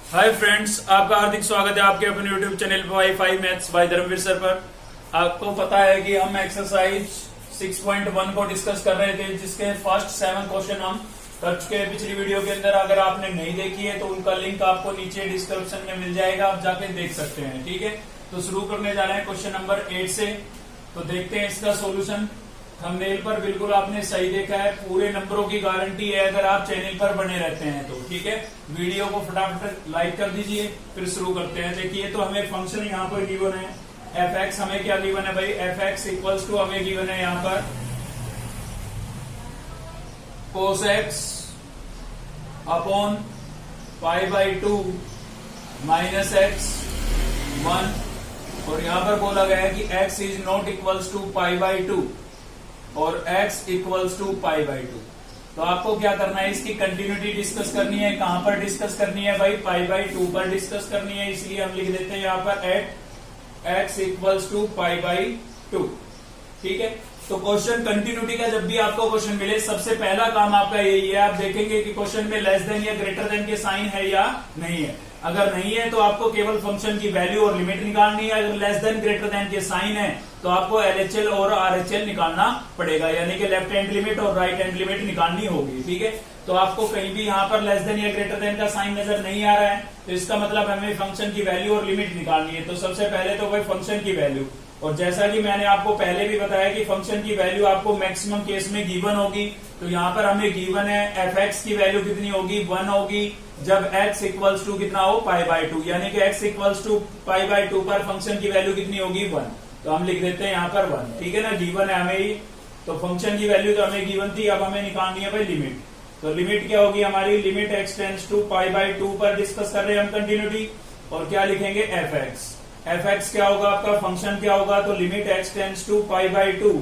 Hi friends, आपका हार्दिक स्वागत है आपके अपने YouTube channel WiFi maths by Dharmveer sir पर। आपको पता है कि हम एक्सरसाइज 6.1 को डिस्कस कर रहे थे, जिसके फर्स्ट 7 क्वेश्चन हम कर चुके हैं पिछली वीडियो के अंदर। अगर आपने नहीं देखी है तो उनका लिंक आपको नीचे डिस्क्रिप्शन में मिल जाएगा, आप जाके देख सकते हैं। ठीक है, तो शुरू करने जा रहे हैं क्वेश्चन नंबर 8 से। तो देखते हैं इसका सोल्यूशन। थंबनेल पर बिल्कुल आपने सही देखा है, पूरे नंबरों की गारंटी है अगर आप चैनल पर बने रहते हैं तो। ठीक है, वीडियो को फटाफट लाइक कर दीजिए, फिर शुरू करते हैं। देखिए, तो हमें फंक्शन यहाँ पर गिवन है एफ एक्स। हमें क्या गिवन है भाई? एफ एक्स इक्वल्स टू हमें गिवन है यहाँ पर cos x upon π/2 minus x 1, और यहाँ पर बोला गया है कि x is not equals to π/2 और x इक्वल्स टू π/2। तो आपको क्या करना है, इसकी कंटिन्यूटी डिस्कस करनी है। कहां पर डिस्कस करनी है भाई? π/2 पर डिस्कस करनी है, इसलिए हम लिख देते हैं यहाँ पर एट x इक्वल्स टू π/2। ठीक है, तो क्वेश्चन कंटिन्यूटी का जब भी आपको क्वेश्चन मिले, सबसे पहला काम आपका यही है, आप देखेंगे कि क्वेश्चन में लेस देन या ग्रेटर देन के साइन है या नहीं है। अगर नहीं है तो आपको केवल फंक्शन की वैल्यू और लिमिट निकालनी है। अगर लेस देन ग्रेटर देन के साइन है तो आपको LHL और RHL निकालना पड़ेगा, यानी कि लेफ्ट हैंड लिमिट और राइट हैंड लिमिट निकालनी होगी। ठीक है, तो आपको कहीं भी यहाँ पर लेस देन या ग्रेटर देन का साइन नजर नहीं आ रहा है, तो इसका मतलब हमें फंक्शन की वैल्यू और लिमिट निकालनी है। तो सबसे पहले तो भाई फंक्शन की वैल्यू, और जैसा कि मैंने आपको पहले भी बताया कि फंक्शन की वैल्यू आपको मैक्सिमम केस में गिवन होगी। तो यहाँ पर हमें गिवन है एफ एक्स की वैल्यू कितनी होगी? 1 होगी, जब x इक्वल्स टू कितना हो? π/2, यानी कि x इक्वल्स टू π/2 पर फंक्शन की वैल्यू कितनी होगी? 1। तो हम लिख देते हैं यहाँ पर 1। ठीक है ना, गिवन है हमें ही, तो फंक्शन की वैल्यू तो हमें गिवन थी, अब हमें निकालनी है भाई लिमिट। तो लिमिट क्या होगी हमारी? लिमिट x टेंड्स टू π/2 पर डिस्कस कर रहे हैं हम कंटिन्यूटी, और क्या लिखेंगे? F x. एफ एक्स क्या होगा आपका? फंक्शन क्या होगा? तो लिमिट x टेंड्स टू π/2,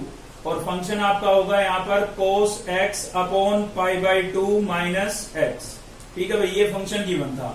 और फंक्शन आपका होगा यहाँ पर cos x upon π/2 minus x। ठीक है भाई, ये फंक्शन गिवन था।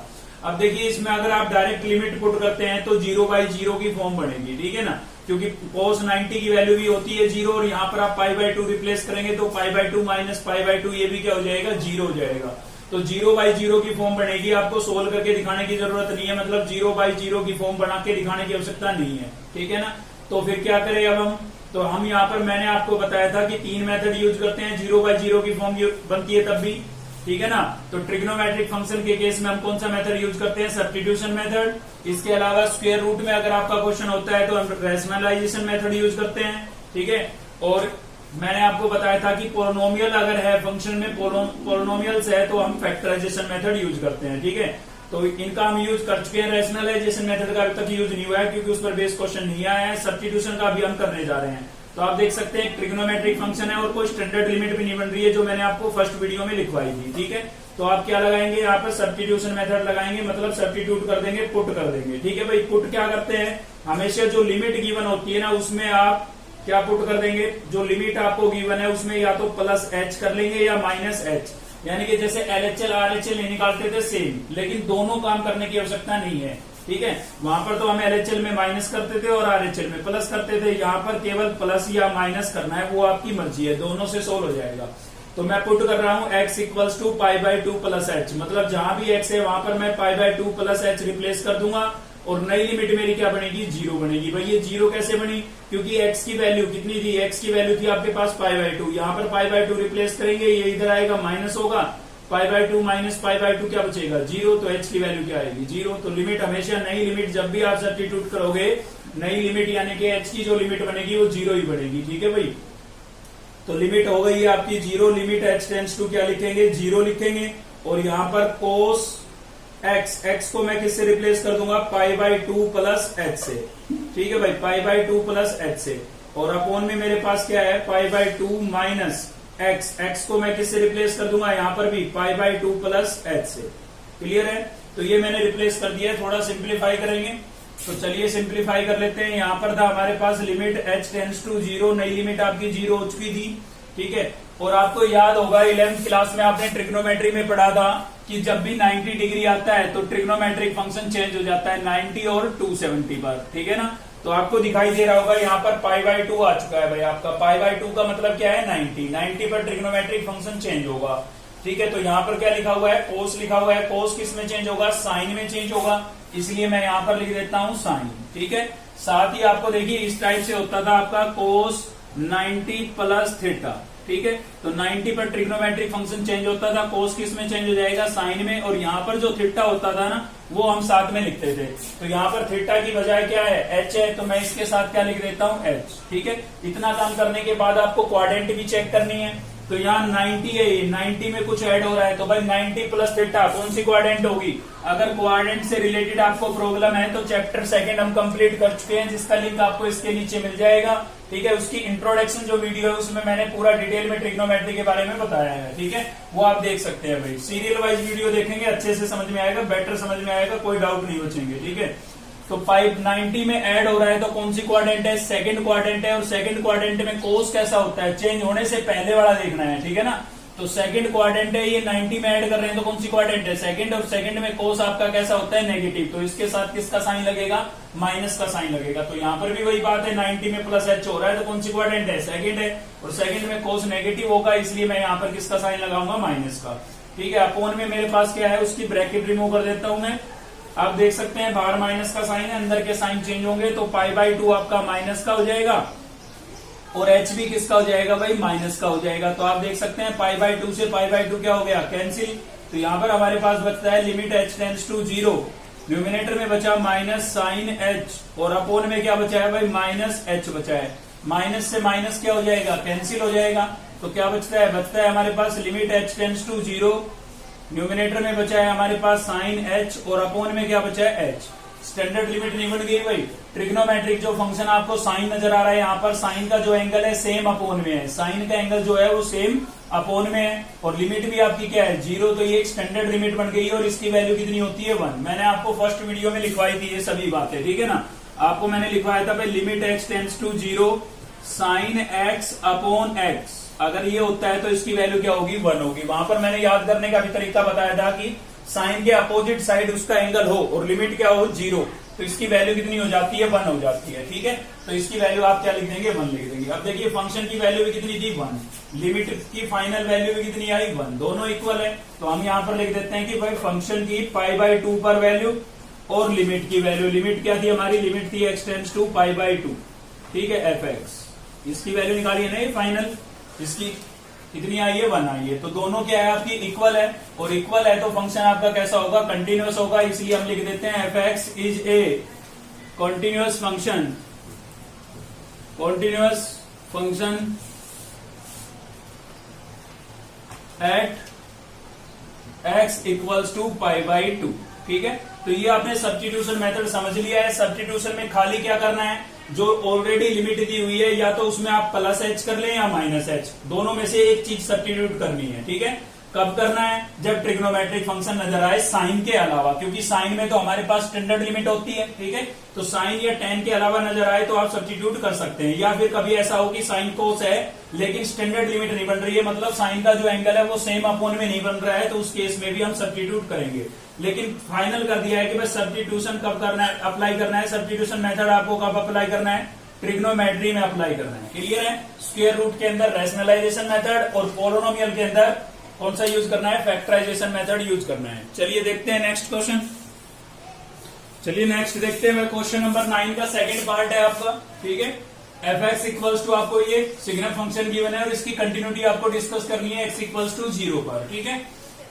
अब देखिए, इसमें अगर आप डायरेक्ट लिमिट पुट करते हैं तो 0/0 की फॉर्म बनेगी। ठीक है ना, क्योंकि cos 90 की वैल्यू भी होती है 0, और यहाँ पर आप π/2 रिप्लेस करेंगे तो π/2 माइनस π/2 ये भी क्या हो जाएगा? 0 हो जाएगा। तो 0/0 की फॉर्म बनेगी। आपको सोल्व करके दिखाने की जरूरत नहीं है, मतलब 0/0 की फॉर्म बना के दिखाने की आवश्यकता नहीं है। ठीक है ना, तो फिर क्या करें अब हम? तो हम यहाँ पर मैंने आपको बताया था कि 3 मेथड यूज करते हैं, 0/0 की फॉर्म बनती है तब भी। ठीक है ना, तो ट्रिग्नोमेट्रिक फंक्शन के केस में हम कौन सा मेथड यूज करते हैं? Substitution method. इसके अलावा स्क्वायर रूट में अगर आपका क्वेश्चन होता है तो हम रैशनलाइजेशन मेथड यूज करते हैं। ठीक है, और मैंने आपको बताया था कि पोलिनोमियल अगर है फंक्शन में, पोलिनोमियल्स है तो हम फैक्टराइजेशन मेथड यूज करते हैं। ठीक है, तो इनका हम यूज कर चुके हैं। रैशनलाइजेशन मेथड का अभी तक यूज नहीं हुआ है क्योंकि उस पर बेस क्वेश्चन नहीं आया है। सब्स्टिट्यूशन का भी हम करने जा रहे हैं। तो आप देख सकते हैं ट्रिग्नोमेट्रिक फंक्शन है और कोई स्टैंडर्ड लिमिट भी नहीं बन रही है, जो मैंने आपको फर्स्ट वीडियो में लिखवाई थी। ठीक है, तो आप क्या लगाएंगे यहाँ पर? सब्स्टिट्यूशन मेथड लगाएंगे, मतलब सब्स्टिट्यूट कर देंगे, पुट कर देंगे। ठीक है भाई, पुट क्या करते हैं? हमेशा जो लिमिट गिवन होती है ना, उसमें आप क्या पुट कर देंगे? जो लिमिट आपको गिवन है उसमें या तो प्लस h कर लेंगे या माइनस h, यानी कि जैसे LHL RHL नहीं निकालते थे सेम, लेकिन दोनों काम करने की आवश्यकता नहीं है। ठीक है, वहां पर तो हम LHL में माइनस करते थे और RHL में प्लस करते थे। यहाँ पर केवल प्लस या माइनस करना है, वो आपकी मर्जी है, दोनों से सोल्व हो जाएगा। तो मैं पुट कर रहा हूँ x equals to π/2 plus h, मतलब जहां भी x है वहां पर मैं π/2 प्लस h रिप्लेस कर दूंगा, और नई लिमिट मेरी क्या बनेगी? 0 बनेगी। भाई ये 0 कैसे बनी? क्योंकि x की वैल्यू कितनी थी? x की वैल्यू थी आपके पास π/2, यहाँ पर π/2 रिप्लेस करेंगे, ये इधर आएगा माइनस होगा, π/2 माइनस π/2 क्या बचेगा? 0। तो h की वैल्यू क्या आएगी? 0। तो लिमिट हमेशा, नई लिमिट जब भी आप सब्स्टिट्यूट करोगे, नई लिमिट यानी कि h की जो लिमिट बनेगी वो 0 ही बनेगी। ठीक है भाई, तो लिमिट हो गई है आपकी 0। लिमिट h टेंड्स टू क्या लिखेंगे? 0 लिखेंगे, और यहाँ पर cos x को मैं किससे रिप्लेस कर दूंगा? π/2 प्लस h से। ठीक है भाई, π/2 प्लस h से, और अपॉन में मेरे पास क्या है? π/2 माइनस x को मैं किससे रिप्लेस कर दूंगा? यहाँ पर भी π/2 प्लस h से। क्लियर है? तो ये मैंने रिप्लेस कर दिया है। थोड़ा सिंप्लीफाई करेंगे, तो चलिए सिंप्लीफाई कर लेते हैं। यहाँ पर था हमारे पास लिमिट h टेंड्स टू 0, नई लिमिट आपकी 0 हो चुकी थी। ठीक है, और आपको याद होगा 11th क्लास में आपने ट्रिग्नोमेट्री में पढ़ा था कि जब भी 90 डिग्री आता है तो ट्रिग्नोमेट्रिक फंक्शन चेंज हो जाता है 90 और 270 पर। ठीक है ना, तो आपको दिखाई दे रहा होगा यहाँ पर π/2 आ चुका है भाई आपका। π/2 का मतलब क्या है? 90 पर ट्रिग्नोमेट्रिक फंक्शन चेंज होगा। ठीक है, तो यहाँ पर क्या लिखा हुआ है, कोस लिखा हुआ है, कोस किस में चेंज होगा, साइन में चेंज होगा, इसलिए मैं यहाँ पर लिख देता हूं साइन। ठीक है, साथ ही आपको देखिए इस टाइप से होता था आपका कोस 90 प्लस थीटा। ठीक है, तो 90 पर ट्रिग्नोमेट्रिक फंक्शन चेंज होता था, कोस किस में चेंज हो जाएगा, साइन में, और यहाँ पर जो थीटा होता था ना वो हम साथ में लिखते थे। तो यहाँ पर थीटा की बजाय क्या है, एच है, तो मैं इसके साथ क्या लिख देता हूँ, एच। ठीक है, इतना काम करने के बाद आपको क्वाड्रेंट भी चेक करनी है। तो यहाँ 90 है, 90 में कुछ ऐड हो रहा है, तो भाई 90 प्लस थीटा कौन सी क्वाड्रेंट होगी। अगर क्वाड्रेंट से रिलेटेड आपको प्रॉब्लम है तो चैप्टर 2 हम कंप्लीट कर चुके हैं, जिसका लिंक आपको इसके नीचे मिल जाएगा। ठीक है, उसकी इंट्रोडक्शन जो वीडियो है उसमें मैंने पूरा डिटेल में ट्रिग्नोमेट्री के बारे में बताया है। ठीक है, वो आप देख सकते हैं भाई, सीरियल वाइज वीडियो देखेंगे, अच्छे से समझ में आएगा, बेटर समझ में आएगा, कोई डाउट नहीं बचेंगे। ठीक है, तो 590 में ऐड हो रहा है तो कौन सी क्वाड्रेंट है, सेकंड क्वाड्रेंट है, और सेकंड क्वाड्रेंट में कोस कैसा होता है, चेंज होने से पहले वाला देखना है। ठीक है ना, तो सेकंड क्वाड्रेंट है, ये 90 में ऐड कर रहे हैं तो कौन सी क्वाड्रेंट है, सेकंड, और सेकंड में कोस आपका कैसा होता है, नेगेटिव, तो इसके साथ किसका साइन लगेगा, माइनस का साइन लगेगा। तो यहाँ पर भी वही बात है, 90 में प्लस एच हो रहा है तो कौन सी क्वाड्रेंट है, सेकंड है, और सेकंड में कोस नेगेटिव होगा, इसलिए मैं यहाँ पर किसका साइन लगाऊंगा, माइनस का। ठीक है, अपोन में मेरे पास क्या है, उसकी ब्रैकेट रिमूव कर देता हूं मैं। आप देख सकते हैं बाहर माइनस का साइन है, अंदर के साइन चेंज होंगे, तो π/2 आपका माइनस का हो जाएगा, और एच भी किसका हो जाएगा भाई, माइनस का हो जाएगा। तो आप देख सकते हैं π/2 से π/2 क्या हो गया, कैंसिल। तो यहाँ पर हमारे पास बचता है limit h tends to 0, numerator में बचा माइनस साइन एच, और अपोन में क्या बचा है भाई, माइनस एच बचा है। माइनस से माइनस क्या हो जाएगा, कैंसिल हो जाएगा। तो क्या बचता है हमारे पास limit h tends to 0, numerator में बचा है हमारे पास साइन एच, और अपोन में क्या बचा है, एच। स्टैंडर्ड लिमिट नहीं बन गई भाई। ट्रिग्नोमेट्रिक जो फंक्शन आपको साइन नजर आ रहा है, यहाँ पर साइन का जो एंगल है सेम अपोन में है, साइन का एंगल जो है वो सेम अपोन में है, और लिमिट भी आपकी क्या है, 0। तो ये एक स्टैंडर्ड लिमिट बन गई है, और इसकी वैल्यू कितनी होती है, 1। मैंने आपको फर्स्ट वीडियो में लिखवाई थी ये सभी बातें। ठीक है ना, आपको मैंने लिखवाया था भाई limit x tends to 0 sine x upon x, अगर ये होता है तो इसकी वैल्यू क्या होगी, 1 होगी। वहां पर मैंने याद करने का भी तरीका बताया था कि साइन के अपोजिट साइड उसका एंगल हो और लिमिट क्या हो, 0, तो इसकी वैल्यू कितनी हो जाती है, 1 हो जाती है। ठीक है, तो इसकी वैल्यू आप क्या लिख देंगे, 1 लिख देंगे। अब देखिए फंक्शन की वैल्यू भी कितनी थी, 1, लिमिट की फाइनल वैल्यू भी कितनी आई, 1, दोनों इक्वल है। तो हम यहाँ पर लिख देते हैं कि भाई फंक्शन की π/2 पर वैल्यू और लिमिट की वैल्यू, लिमिट क्या थी हमारी, लिमिट थी x टेंड्स टू π/2। ठीक है, fx, इसकी वैल्यू निकाली है ना ये फाइनल, इसकी कितनी आई है, 1 आई है। तो दोनों क्या है आपकी, इक्वल है, और इक्वल है तो फंक्शन आपका कैसा होगा, कंटिन्यूअस होगा, इसलिए हम लिख देते हैं fx is a continuous function, continuous function at x equals to π/2। ठीक है, तो ये आपने सब्स्टिट्यूशन मेथड समझ लिया है। सब्स्टिट्यूशन में खाली क्या करना है, जो ऑलरेडी लिमिट दी हुई है या तो उसमें आप प्लस एच कर लें या माइनस एच, दोनों में से एक चीज सब्स्टिट्यूट करनी है। ठीक है, कब करना है, जब ट्रिग्नोमेट्रिक फंक्शन नजर आए साइन के अलावा, क्योंकि साइन में तो हमारे पास स्टैंडर्ड लिमिट होती है। ठीक है, तो साइन या tan के अलावा नजर आए तो आप सब्स्टिट्यूट कर सकते हैं, या फिर कभी ऐसा हो कि साइन कोस है लेकिन स्टैंडर्ड लिमिट नहीं बन रही है, मतलब साइन का जो एंगल है वो सेम अपोन में नहीं बन रहा है, तो उस केस में भी हम सब्स्टिट्यूट करेंगे। लेकिन फाइनल कर दिया है कि बस सब्स्टिट्यूशन कब करना है, अप्लाई करना है, सब्स्टिट्यूशन मेथड आपको कब अप्लाई करना है, ट्रिग्नोमेट्री में अप्लाई करना है। क्लियर है, स्क्वायर रूट के अंदर रैशनलाइजेशन मेथड, और पोलिनोमियल के अंदर कौन सा यूज करना है, फैक्टराइजेशन मेथड यूज करना है। चलिए देखते हैं नेक्स्ट क्वेश्चन। चलिए नेक्स्ट देखते हैं, क्वेश्चन नंबर 9 का सेकंड पार्ट है आपका। ठीक है, fx इक्वल्स टू आपको ये सिग्नल फंक्शन गिवन है, और इसकी कंटिन्यूटी आपको डिस्कस करनी है x इक्वल्स टू 0 पर। ठीक है,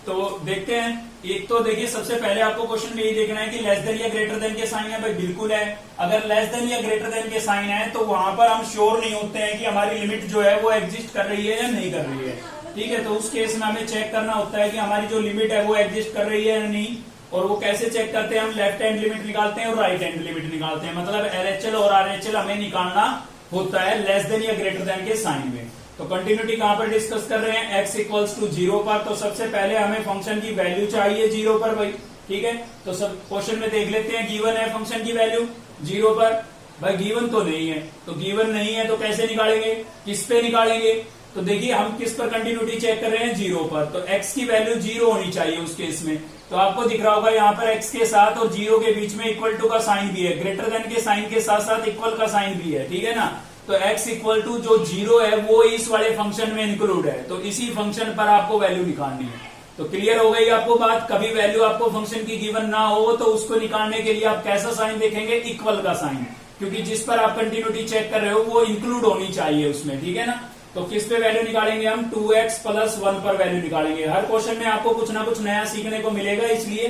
तो देखते हैं। एक तो देखिए सबसे पहले आपको क्वेश्चन में यही देखना है कि लेस देन या ग्रेटर देन के साइन है, भाई बिल्कुल है। अगर लेस देन या ग्रेटर देन के साइन है तो वहां पर हम श्योर नहीं होते हैं कि हमारी लिमिट जो है वो एग्जिस्ट कर रही है या नहीं कर रही है। ठीक है, तो उस केस में हमें चेक करना होता है कि हमारी जो लिमिट है वो एग्जिस्ट कर रही है या नहीं। और वो कैसे चेक करते हैं, हम लेफ्ट हैंड लिमिट निकालते हैं और राइट हैंड लिमिट निकालते हैं, मतलब LHL और RHL हमें निकालना होता है लेस देन या ग्रेटर देन के साइन में। तो कंटिन्यूटी कहां पर डिस्कस कर रहे हैं, x इक्वल्स टू 0 पर। तो सबसे पहले हमें फंक्शन की वैल्यू चाहिए 0 पर भाई। ठीक है, तो सब क्वेश्चन में देख लेते हैं, गिवन है फंक्शन की वैल्यू 0 पर, भाई गिवन तो नहीं है, तो गिवन नहीं है तो कैसे निकालेंगे, किस पे निकालेंगे। तो देखिए हम किस पर कंटिन्यूटी चेक कर रहे हैं, 0 पर, तो x की वैल्यू 0 होनी चाहिए उस केस में। तो आपको दिख रहा होगा यहाँ पर x के साथ और 0 के बीच में इक्वल टू का साइन भी है, ग्रेटर देन के साइन के साथ साथ इक्वल का साइन भी है। ठीक है ना, तो x इक्वल टू जो 0 है वो इस वाले फंक्शन में इंक्लूड है, तो इसी फंक्शन पर आपको वैल्यू निकालनी है। तो क्लियर हो गई आपको बात। कभी वैल्यू आपको फंक्शन की गिवन ना हो तो उसको निकालने के लिए आप कैसा साइन देखेंगे, इक्वल का साइन, क्योंकि जिस पर आप कंटिन्यूटी चेक कर रहे हो वो इंक्लूड होनी चाहिए उसमें, ठीक है ना। तो किस पे वैल्यू निकालेंगे हम, 2x प्लस 1 पर वैल्यू निकालेंगे। हर क्वेश्चन में आपको कुछ ना कुछ नया सीखने को मिलेगा, इसलिए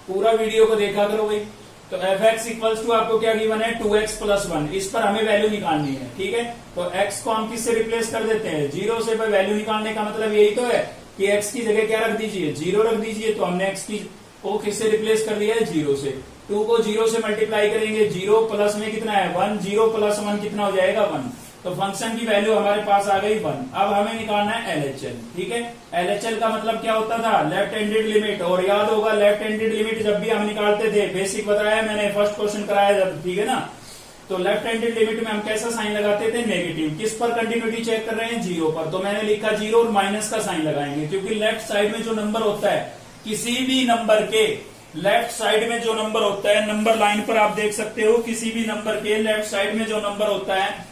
पूरा वीडियो को देखा करो भाई। तो fx इक्वल्स टू आपको क्या गिवन है, 2x प्लस 1, इस पर हमें वैल्यू निकालनी है, ठीक है। तो x को हम किससे रिप्लेस कर देते हैं, 0 से। वैल्यू निकालने का मतलब यही तो है कि x की जगह क्या रख दीजिए, 0 रख दीजिए। तो हमने x की को किससे रिप्लेस कर दिया है, 0 से। 2 को 0 से मल्टीप्लाई करेंगे, 0 प्लस में कितना है 1, 0 प्लस 1 कितना हो जाएगा 1। तो फंक्शन की वैल्यू हमारे पास आ गई 1। अब हमें निकालना है LHL, ठीक है। LHL का मतलब क्या होता था, लेफ्ट हैंडेड लिमिट। और याद होगा लेफ्ट हैंडेड लिमिट जब भी हम निकालते थे, बेसिक बताया मैंने, फर्स्ट क्वेश्चन कराया जब, ठीक है ना। तो लेफ्ट हैंडेड लिमिट में हम कैसा साइन लगाते थे, नेगेटिव। किस पर कंटिन्यूटी चेक कर रहे हैं, 0 पर। तो मैंने लिखा 0 और माइनस का साइन लगाएंगे, क्योंकि लेफ्ट साइड में जो नंबर होता है, किसी भी नंबर के लेफ्ट साइड में जो नंबर होता है, नंबर लाइन पर आप देख सकते हो, किसी भी नंबर के लेफ्ट साइड में जो नंबर होता है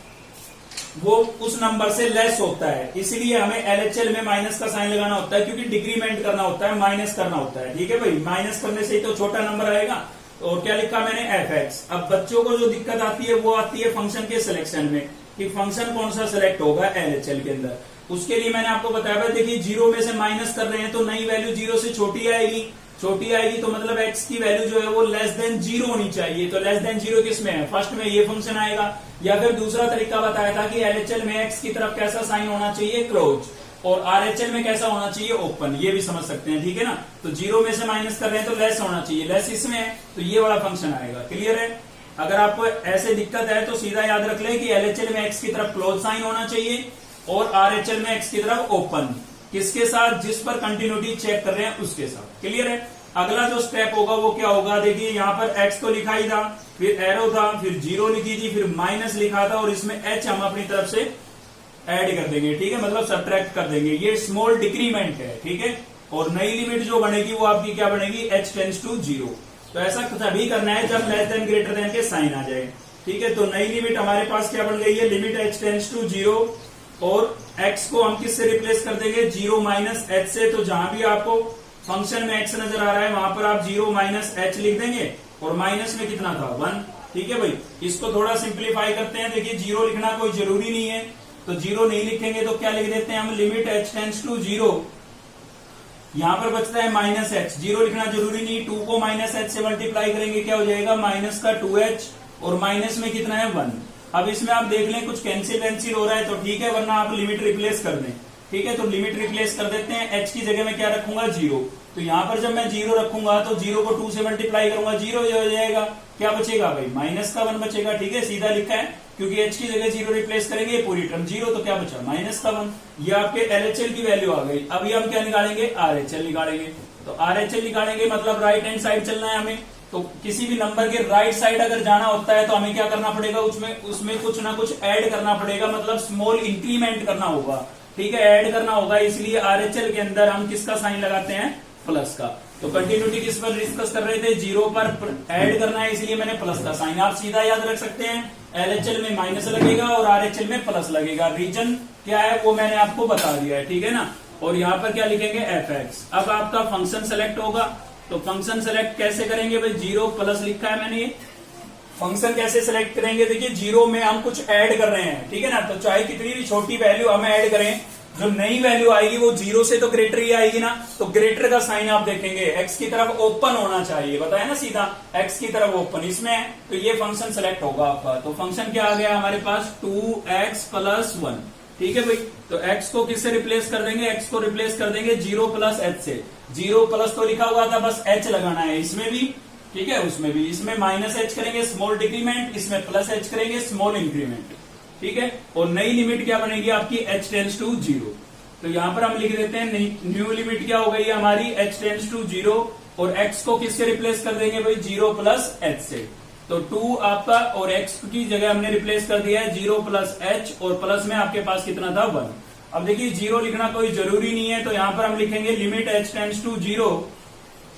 वो उस नंबर से लेस होता है। इसलिए हमें LHL में माइनस का साइन लगाना होता है, क्योंकि डिक्रीमेंट करना होता है, माइनस करना होता है, ठीक है भाई। माइनस करने से ही तो छोटा नंबर आएगा। और क्या लिखा मैंने, fx। अब बच्चों को जो दिक्कत आती है वो आती है फंक्शन के सिलेक्शन में, कि फंक्शन कौन सा सिलेक्ट होगा LHL के अंदर। उसके लिए मैंने आपको बताया, देखिए 0 में से माइनस कर रहे हैं तो नई वैल्यू 0 से छोटी आएगी, तो मतलब x की वैल्यू जो है वो लेस देन 0 होनी चाहिए। तो लेस देन 0 किस में है, फर्स्ट में ये फंक्शन आएगा। या फिर दूसरा तरीका बताया था कि LHL में x की तरफ कैसा साइन होना चाहिए, क्लोज, और RHL में कैसा होना चाहिए, ओपन। ये भी समझ सकते हैं, ठीक है ना। तो 0 में से माइनस कर रहे हैं तो लेस होना चाहिए, लेस इसमें है तो ये वाला फंक्शन आएगा। क्लियर है। अगर आपको ऐसे दिक्कत है तो सीधा याद रख ले कि LHL में x की तरफ क्लोज साइन होना चाहिए और RHL में x की तरफ ओपन। किसके साथ, जिस पर कंटिन्यूटी चेक कर रहे हैं उसके साथ। क्लियर है। अगला जो स्टेप होगा वो क्या होगा, देखिए यहाँ पर x तो लिखा ही था, फिर एरो था, फिर 0 लिखी थी, फिर माइनस लिखा था, और इसमें h हम अपनी तरफ से ऐड कर देंगे, ठीक है, मतलब सब्ट्रैक्ट कर देंगे। ये स्मॉल डिक्रीमेंट है, ठीक है। और नई लिमिट जो बनेगी वो आपकी क्या बनेगी, h टेंड्स टू 0। तो ऐसा तभी करना है जब लेस देन ग्रेटर देन के साइन आ जाए, ठीक है। तो नई लिमिट हमारे पास क्या बन गई है, लिमिट h टेंड्स टू 0, और x को हम किससे रिप्लेस कर देंगे, 0 माइनस h से। तो जहां भी आपको फंक्शन में x नजर आ रहा है वहां पर आप 0 माइनस h लिख देंगे, और माइनस में कितना था 1, ठीक है भाई। इसको थोड़ा सिंप्लीफाई करते हैं। देखिए 0 लिखना कोई जरूरी नहीं है, तो 0 नहीं लिखेंगे तो क्या लिख देते हैं हम, लिमिट h टेंड्स टू 0। यहां पर बचता है माइनस h, 0 लिखना जरूरी नहीं। 2 को माइनस h से मल्टीप्लाई करेंगे, क्या हो जाएगा, माइनस का 2h, और माइनस में कितना है 1। अब इसमें आप देख लें कुछ कैंसिल हो रहा है तो ठीक है, वरना आप लिमिट रिप्लेस कर दें, ठीक है। तो लिमिट रिप्लेस कर देते हैं, h की जगह में क्या रखूंगा, 0। तो यहां पर जब मैं 0 रखूंगा तो 0 को 2 से मल्टीप्लाई करूंगा, 0 हो जाएगा। क्या बचेगा भाई, माइनस का 1 बचेगा, ठीक है। सीधा लिखा है, क्योंकि h की जगह 0 रिप्लेस करेंगे, पूरी टर्म 0, तो क्या बचा, माइनस का 1। ये आपके LHL की वैल्यू आ गई। अभी हम क्या निकालेंगे, RHL निकालेंगे। तो RHL निकालेंगे मतलब राइट हैंड साइड चलना है हमें। तो किसी भी नंबर के राइट साइड अगर जाना होता है तो हमें क्या करना पड़ेगा, उसमें कुछ ना कुछ ऐड करना पड़ेगा, मतलब स्मॉल इंक्रीमेंट करना होगा, ठीक है, ऐड करना होगा। इसलिए RHL के अंदर हम किसका साइन लगाते हैं, प्लस का। तो कंटिन्यूटी किस पर डिस्कस कर रहे थे, 0 पर ऐड करना है, इसलिए मैंने प्लस का साइन। आप सीधा याद रख सकते हैं, LHL में माइनस लगेगा और RHL में प्लस लगेगा। रीजन क्या है वो मैंने आपको बता दिया है, ठीक है ना। और यहाँ पर क्या लिखेंगे, fx। अब आपका फंक्शन सेलेक्ट होगा, तो फंक्शन सेलेक्ट कैसे करेंगे भाई, 0 प्लस लिखा है मैंने। ये फंक्शन कैसे सेलेक्ट करेंगे, देखिए 0 में हम कुछ ऐड कर रहे हैं, ठीक है ना। तो चाहे कितनी भी छोटी वैल्यू हम ऐड करें, जो नई वैल्यू आएगी वो 0 से तो ग्रेटर ही आएगी ना। तो ग्रेटर का साइन आप देखेंगे, x की तरफ ओपन होना चाहिए, बताया ना सीधा, x की तरफ ओपन इसमें, तो ये फंक्शन सेलेक्ट होगा आपका। तो फंक्शन क्या आ गया हमारे पास, 2x प्लस 1, ठीक है भाई। तो x को किससे रिप्लेस कर देंगे, x को रिप्लेस कर देंगे 0 प्लस h से। 0 प्लस तो लिखा हुआ था, बस h लगाना है इसमें भी, ठीक है, उसमें भी। इसमें माइनस h करेंगे स्मॉल डिक्रीमेंट, इसमें प्लस h करेंगे स्मॉल इंक्रीमेंट, ठीक है। और नई लिमिट क्या बनेगी आपकी, h टेंड्स टू 0। तो यहां पर हम लिख देते हैं न्यू लिमिट क्या हो गई हमारी, h टेंड्स टू 0, और x को किससे रिप्लेस कर देंगे भाई, 0 प्लस h से। तो 2 आपका, और x की जगह हमने रिप्लेस कर दिया है 0 प्लस h, और प्लस में आपके पास कितना था 1। अब देखिए 0 लिखना कोई जरूरी नहीं है, तो यहां पर हम लिखेंगे limit h tends to 0,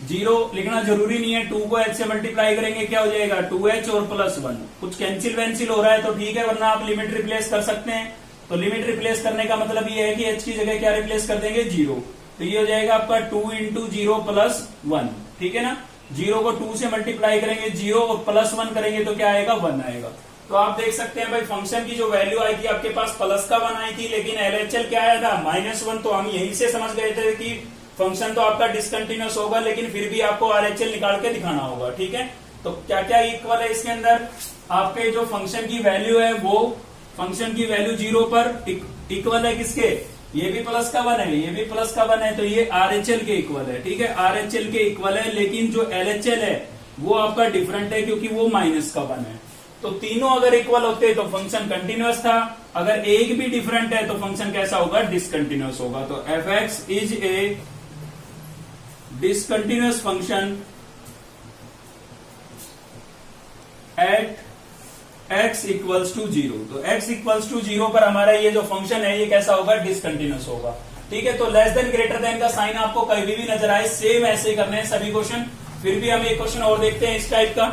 zero लिखना जरूरी नहीं है, 2 को h से मल्टीप्लाई करेंगे क्या हो जाएगा 2h और +1, कुछ कैंसिल वेंसिल हो रहा है तो ठीक है, वरना आप लिमिट रिप्लेस कर सकते हैं। तो लिमिट रिप्लेस करने का मतलब ये है कि h की जगह क्या रिप्लेस कर देंगे 0, तो ये हो जाएगा आपका 2 × 0 + 1, ठीक है ना। 0 को 2 से मल्टीप्लाई करेंगे 0 और +1 करेंगे तो क्या आएगा 1 आएगा। तो आप देख सकते हैं भाई फंक्शन की जो वैल्यू आई थी आपके पास प्लस का 1 आई थी, लेकिन LHL क्या आया था -1, तो हम यहीं से समझ गए थे कि फंक्शन तो आपका डिसकंटिन्यूअस होगा, लेकिन फिर भी आपको RHL निकाल के दिखाना होगा, ठीक है। तो क्या क्या इक्वल है इसके अंदर, आपके जो फंक्शन की वैल्यू है वो फंक्शन की वैल्यू 0 पर इक्वल है किसके, ये भी प्लस का 1 है, ये भी प्लस का 1 है, तो ये RHL के इक्वल है, ठीक है, RHL के इक्वल है। लेकिन जो LHL है वो आपका डिफरेंट है क्योंकि वो -1 है। तो तीनों अगर इक्वल होते तो फंक्शन कंटिन्यूअस था, अगर एक भी डिफरेंट है तो फंक्शन कैसा होगा डिसकंटिन्यूअस होगा। तो f(x) is a discontinuous function at x = 0। तो x = 0 पर हमारा ये जो फंक्शन है ये कैसा होगा डिसकंटिन्यूअस होगा, ठीक है। तो लेस देन ग्रेटर देन का साइन आपको कभी भी नजर आए सेम ऐसे ही करने हैं सभी क्वेश्चन। फिर भी हम एक क्वेश्चन और देखते हैं इस टाइप का।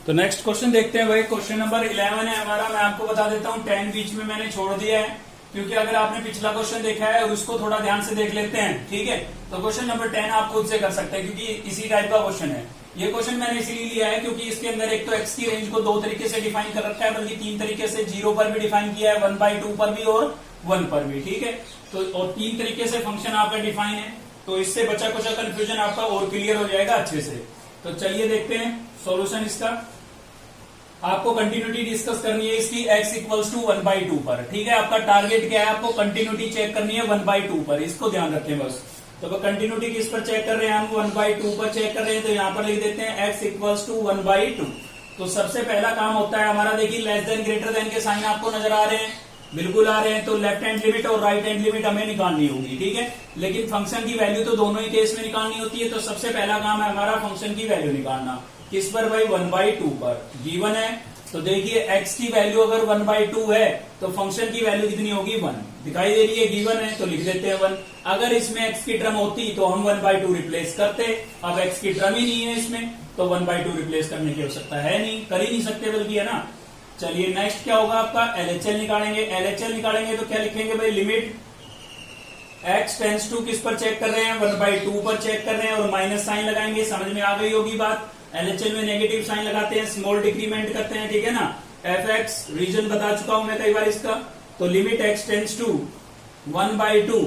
तो नेक्स्ट क्वेश्चन देखते हैं भाई, क्वेश्चन नंबर 11 है हमारा। मैं आपको बता देता हूं 10 बीच में मैंने छोड़ दिया है, क्योंकि अगर आपने पिछला क्वेश्चन देखा है उसको थोड़ा ध्यान से देख लेते हैं, ठीक है। तो क्वेश्चन नंबर 10 आप खुद से कर सकते हैं क्योंकि इसी टाइप का क्वेश्चन है। ये क्वेश्चन मैंने इसीलिए लिया है क्योंकि इसके अंदर एक तो x की रेंज को 2 तरीके से डिफाइन कर रखा है, बल्कि 3 तरीके से, 0 पर भी डिफाइन किया है, 1/2 पर भी और 1 पर भी, ठीक है। तो और 3 तरीके से फंक्शन आपका डिफाइन है, तो इससे बचा कुछ कंफ्यूजन आपका और क्लियर हो जाएगा अच्छे से। तो चलिए देखते हैं सॉल्यूशन इसका। आपको कंटिन्यूटी डिस्कस करनी है इसकी x = 1/2 पर, ठीक है। आपका टारगेट क्या है, आपको कंटिन्यूटी चेक करनी है 1/2 पर, इसको ध्यान रखें बस। तो कंटिन्यूटी किस पर चेक कर रहे हैं हम, 1/2 पर चेक कर रहे हैं। तो यहाँ पर लिख देते हैं x = 1/2। तो सबसे पहला काम होता है हमारा, देखिए लेस देन ग्रेटर देन के साइन आपको नजर आ रहे हैं, बिल्कुल आ रहे हैं। तो लेफ्ट हैंड लिमिट और राइट हैंड लिमिट हमें निकालनी होगी, ठीक है। लेकिन फंक्शन की वैल्यू तो दोनों ही केस में निकालनी होती है। तो सबसे पहला काम है हमारा फंक्शन की वैल्यू निकालना, किस पर भाई 1/2 पर, गिवन है। तो देखिए x की वैल्यू अगर 1/2 है तो फंक्शन की वैल्यू कितनी होगी 1, दिखाई दे रही है, गिवन है तो लिख देते हैं 1। अगर इसमें x की टर्म होती तो हम 1/2 रिप्लेस करते, अब x की टर्म ही नहीं है इसमें, तो 1/2 रिप्लेस करने की आवश्यकता है नहीं, कर ही नहीं सकते बल्कि, है ना। चलिए नेक्स्ट क्या होगा आपका, LHL निकालेंगे। LHL निकालेंगे तो क्या लिखेंगे भाई, लिमिट x टेंड्स टू किस पर चेक कर रहे हैं, 1/2 पर चेक कर रहे हैं, और माइनस साइन लगाएंगे, समझ में आ गई होगी बात। LHL में नेगेटिव साइन लगाते हैं, स्मॉल डिक्रीमेंट करते हैं, ठीक है ना। f(x) रीजन बता चुका हूं मैं कई बार इसका। तो limit x tends to 1/2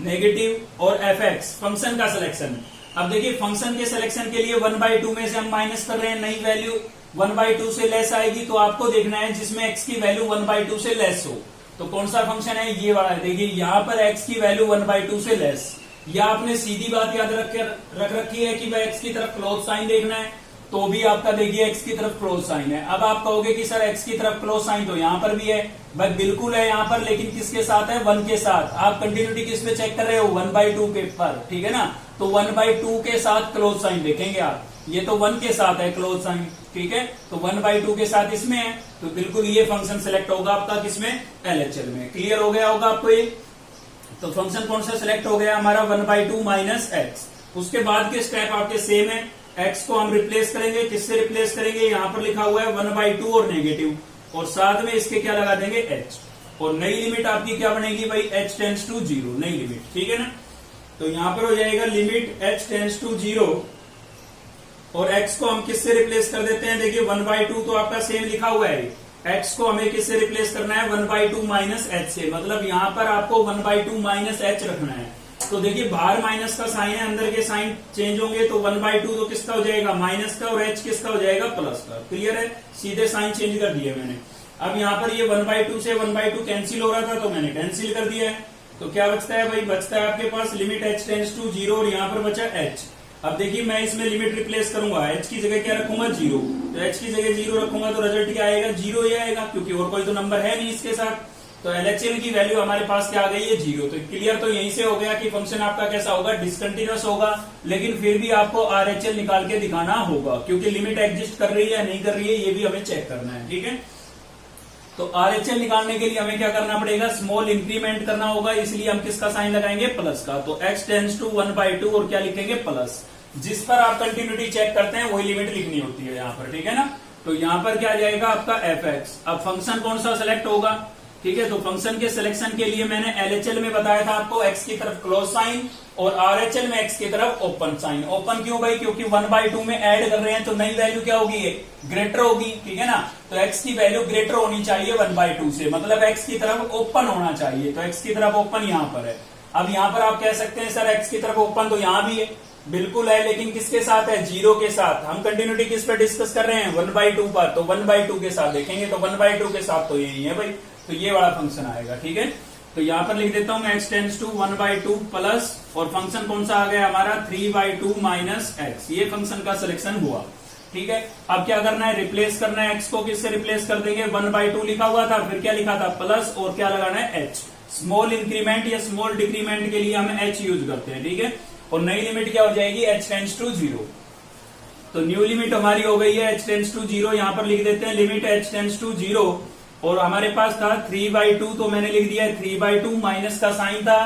negative और f(x) फंक्शन का सिलेक्शन। अब देखिए फंक्शन के सिलेक्शन के लिए 1/2 में से हम माइनस कर रहे हैं, नई वैल्यू 1/2 से लेस आएगी, तो आपको देखना है जिसमें x की वैल्यू 1/2 से लेस हो। तो कौन सा फंक्शन है, ये वाला। देखिए यहाँ पर x की वैल्यू 1/2 से लेस, या आपने सीधी बात याद रख रखी है कि भाई x की तरफ क्लोज साइन देखना है, तो भी आपका देखिए x की तरफ क्लोज साइन है। अब आप कहोगे कि सर x की तरफ क्लोज साइन तो यहाँ पर भी है, भाई बिल्कुल है यहाँ पर, लेकिन किसके साथ है, 1 के साथ। आप कंटिन्यूटी किस पे चेक कर रहे हो, 1/2 के पर, ठीक है ना। तो 1/2 के साथ क्लोज साइन देखेंगे आप, ये तो 1 के साथ है क्लोज साइन, ठीक है। तो 1/2 के साथ इसमें है, तो बिल्कुल ये फंक्शन सिलेक्ट होगा आपका किसमें, LHL में। क्लियर हो गया होगा आपको ये। तो फंक्शन कौन सा सिलेक्ट हो गया हमारा, 1/2 माइनस x। उसके बाद के स्टेप आपके सेम है, x को हम रिप्लेस करेंगे, किससे रिप्लेस करेंगे, यहाँ पर लिखा हुआ है 1/2 और नेगेटिव, और साथ में इसके क्या लगा देंगे h, और नई लिमिट आपकी क्या बनेगी भाई, h टेंड्स टू 0, नई लिमिट, ठीक है ना। तो यहाँ पर हो जाएगा लिमिट h टेंड्स टू 0, और x को हम किससे रिप्लेस कर देते हैं, देखिए 1/2 तो आपका सेम लिखा हुआ है, x को हमें किससे रिप्लेस करना है, 1/2 माइनस h से, मतलब यहाँ पर आपको 1/2 माइनस h रखना है। तो देखिए बाहर माइनस का साइन है, अंदर के साइन चेंज होंगे, तो 1/2 तो किसका हो जाएगा, माइनस का, और h किसका हो जाएगा, प्लस का। क्लियर है, सीधे साइन चेंज कर दिए मैंने। अब यहाँ पर ये 1/2 से 1/2 कैंसिल हो रहा था, तो मैंने कैंसिल कर दिया है। तो क्या बचता है भाई, बचता है आपके पास लिमिट h टेंड्स टू 0, और यहाँ पर बचा h। अब देखिए मैं इसमें लिमिट रिप्लेस करूंगा, h की जगह क्या रखूंगा, 0। तो h की जगह 0 रखूंगा तो रिजल्ट क्या आएगा, 0 ही आएगा, क्योंकि और कोई तो नंबर है नहीं इसके साथ। तो LHL की वैल्यू हमारे पास क्या आ गई है, 0। तो क्लियर तो यहीं से हो गया कि फंक्शन आपका कैसा होगा, डिसकंटिन्यूअस होगा, लेकिन फिर भी आपको RHL निकाल के दिखाना होगा, क्योंकि लिमिट एग्जिस्ट कर रही है नहीं कर रही है ये भी हमें चेक करना है, ठीक है। तो RHL निकालने के लिए हमें क्या करना पड़ेगा, स्मॉल इंक्रीमेंट करना होगा, इसलिए हम किसका साइन लगाएंगे, प्लस का। तो x टेंड्स टू 1/2 और क्या लिखेंगे, प्लस। जिस पर आप कंटिन्यूटी चेक करते हैं वही लिमिट लिखनी होती है यहाँ पर, ठीक है ना। तो यहाँ पर क्या आ जाएगा आपका fx। अब फंक्शन कौन सा सिलेक्ट होगा, ठीक है। तो फंक्शन के सिलेक्शन के लिए मैंने LHL में बताया था आपको x की तरफ क्लोज साइन और RHL में x की तरफ ओपन साइन। ओपन क्यों भाई, क्योंकि 1/2 में ऐड कर रहे हैं तो नई वैल्यू क्या होगी, ग्रेटर होगी, ठीक है ना। तो x की वैल्यू ग्रेटर होनी चाहिए 1/2 से, मतलब x की तरफ ओपन होना चाहिए। तो x की तरफ ओपन यहाँ पर है। अब यहाँ पर आप कह सकते हैं सर x की तरफ ओपन तो यहाँ भी है, बिल्कुल है, लेकिन किसके साथ है, 0 के साथ। हम कंटिन्यूटी किस पर डिस्कस कर रहे हैं, 1/2 पर, तो 1/2 के साथ देखेंगे तो 1/2 के साथ तो यही है भाई, तो ये वाला फंक्शन आएगा, ठीक है। तो यहां पर लिख देता हूं मैं x टेंड्स टू 1/2 प्लस, और फंक्शन कौन सा आ गया हमारा, 3/2 माइनस x। ये फंक्शन का सिलेक्शन हुआ, ठीक है। अब क्या करना है, रिप्लेस करना है, x को किससे रिप्लेस कर देंगे, 1/2 लिखा हुआ था, फिर क्या लिखा था, प्लस, और क्या लगाना है, h। स्मॉल इंक्रीमेंट या स्मॉल डिक्रीमेंट के लिए हम h यूज करते हैं, ठीक है। और नई लिमिट क्या हो जाएगी, h टेंड्स टू 0। तो न्यू लिमिट हमारी हो गई है h टेंड्स टू 0। यहां पर लिख देते हैं लिमिट h टेंड्स टू 0, और हमारे पास था 3/2, तो मैंने लिख दिया है 3/2, माइनस का साइन था,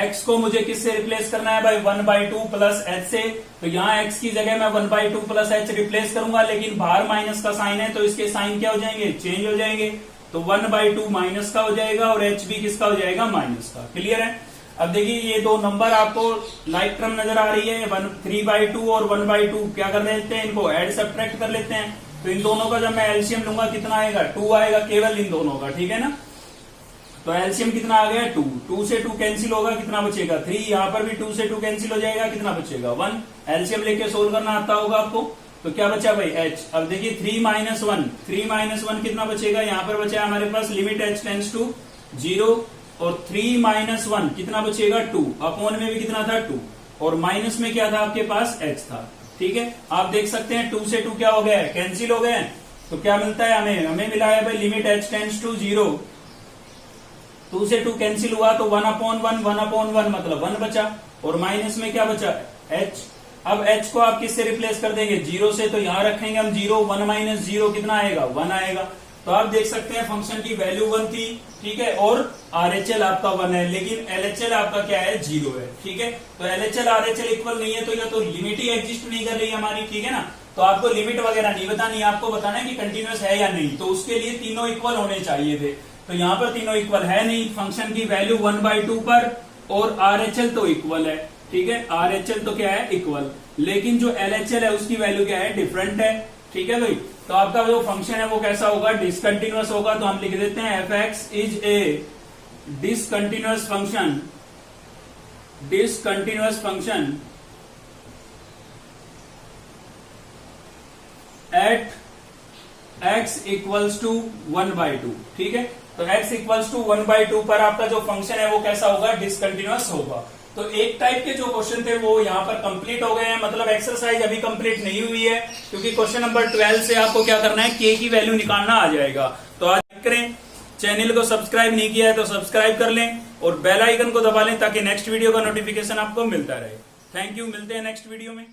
x को मुझे किससे रिप्लेस करना है भाई, 1/2 प्लस h से। तो यहाँ x की जगह मैं 1/2 प्लस h रिप्लेस करूंगा, लेकिन बाहर माइनस का साइन है तो इसके साइन क्या हो जाएंगे, चेंज हो जाएंगे। तो 1/2 माइनस का हो जाएगा और h भी किसका हो जाएगा, माइनस का। क्लियर है। अब देखिए ये दो नंबर आपको लाइक टर्म नजर आ रही है, 3/2 और 1/2, क्या कर लेते हैं, इनको ऐड सब्ट्रैक्ट कर लेते हैं। तो इन दोनों का जब मैं एलसीएम लूंगा कितना आएगा, 2 आएगा केवल इन दोनों का, ठीक है ना। तो एलसीएम कितना आ गया, 2। 2 से 2 कैंसिल होगा, कितना बचेगा, 3। यहाँ पर भी 2 से 2 कैंसिल हो जाएगा, कितना बचेगा, 1। एलसीएम लेके सोल्व करना आता होगा आपको। तो क्या बचा भाई, h। अब देखिए 3 - 1, 3 - 1 कितना बचेगा, यहाँ पर बचा हमारे पास लिमिट h टेंड्स टू 0, और 3 - 1 कितना बचेगा, 2। अपॉन में भी कितना था, 2, और माइनस में क्या था आपके पास, h था, ठीक है। आप देख सकते हैं 2 से 2 क्या हो गया है, कैंसिल हो गए हैं। तो क्या मिलता है हमें, हमें मिला है भाई लिमिट h टेंड्स टू 0। 2 से 2 कैंसिल हुआ तो 1/1, 1/1 मतलब 1 बचा, और माइनस में क्या बचा, h। अब h को आप किससे रिप्लेस कर देंगे, 0 से, तो यहां रखेंगे हम 0, 1 - 0 कितना आएगा, 1 आएगा। तो आप देख सकते हैं फंक्शन की वैल्यू 1 थी, ठीक है, और RHL आपका 1 है, लेकिन LHL आपका क्या है, 0 है, ठीक है। तो LHL RHL इक्वल नहीं है, तो या तो लिमिट ही एग्जिस्ट नहीं कर रही है हमारी, ठीक है ना। तो आपको लिमिट वगैरह नहीं बतानी, आपको बताना है कि कंटिन्यूअस है या नहीं। तो उसके लिए तीनों इक्वल होने चाहिए थे, तो यहाँ पर तीनों इक्वल है नहीं। फंक्शन की वैल्यू 1/2 पर, और RHL तो इक्वल है, ठीक है, RHL तो क्या है, इक्वल, लेकिन जो LHL है उसकी वैल्यू क्या है, डिफरेंट है, ठीक है भाई। तो आपका जो फंक्शन है वो कैसा होगा, डिसकंटिन्यूअस होगा। तो हम लिख देते हैं fx is a discontinuous function, discontinuous function at x equals to 1/2, ठीक है। तो x इक्वल्स टू 1/2 पर आपका जो फंक्शन है वो कैसा होगा, डिसकंटिन्यूअस होगा। तो एक टाइप के जो क्वेश्चन थे वो यहाँ पर कंप्लीट हो गए हैं, मतलब एक्सरसाइज अभी कंप्लीट नहीं हुई है, क्योंकि क्वेश्चन नंबर 12 से आपको क्या करना है, k की वैल्यू निकालना आ जाएगा। तो आज करें, चैनल को सब्सक्राइब नहीं किया है तो सब्सक्राइब कर लें, और बेल आइकन को दबा लें ताकि नेक्स्ट वीडियो का नोटिफिकेशन आपको मिलता रहे। थैंक यू, मिलते हैं नेक्स्ट वीडियो में।